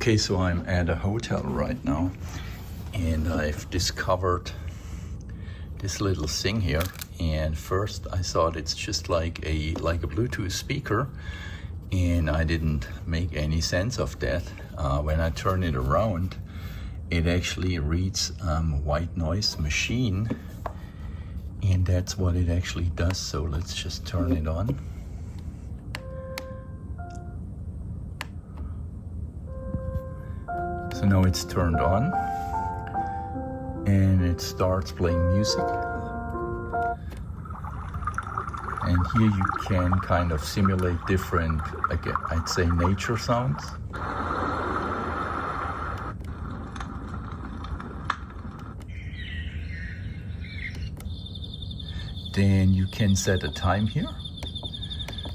Okay, so I'm at a hotel right now and I've discovered this little thing here. And first I thought it's just like a Bluetooth speaker, and I didn't make any sense of that. When I turn it around, it actually reads white noise machine, and that's what it actually does. So let's just turn it on. So now it's turned on and it starts playing music. And here you can kind of simulate different, again, I'd say nature sounds. Then you can set a time here.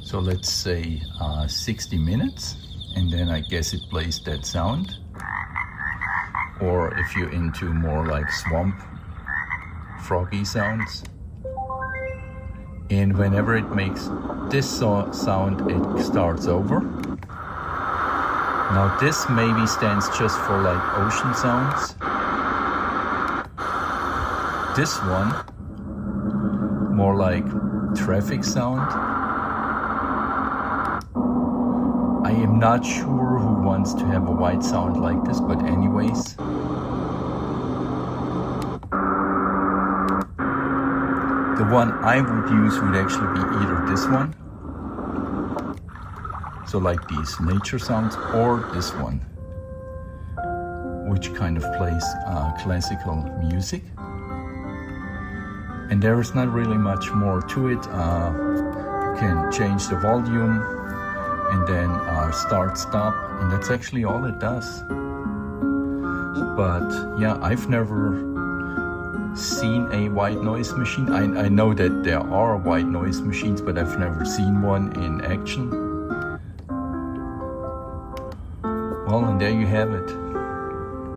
So let's say 60 minutes, and then I guess it plays that sound. Or if you're into more like swamp froggy sounds. And whenever it makes this sound, it starts over. Now this maybe stands just for like ocean sounds. This one, more like traffic sound. I am not sure who wants to have a white sound like this, but anyways. The one I would use would actually be either this one, so like these nature sounds, or this one, which kind of plays classical music. And there is not really much more to it. You can change the volume and then start, stop, and that's actually all it does. But yeah, I've never seen a white noise machine. I know that there are white noise machines, but I've never seen one in action. Well, and there you have it.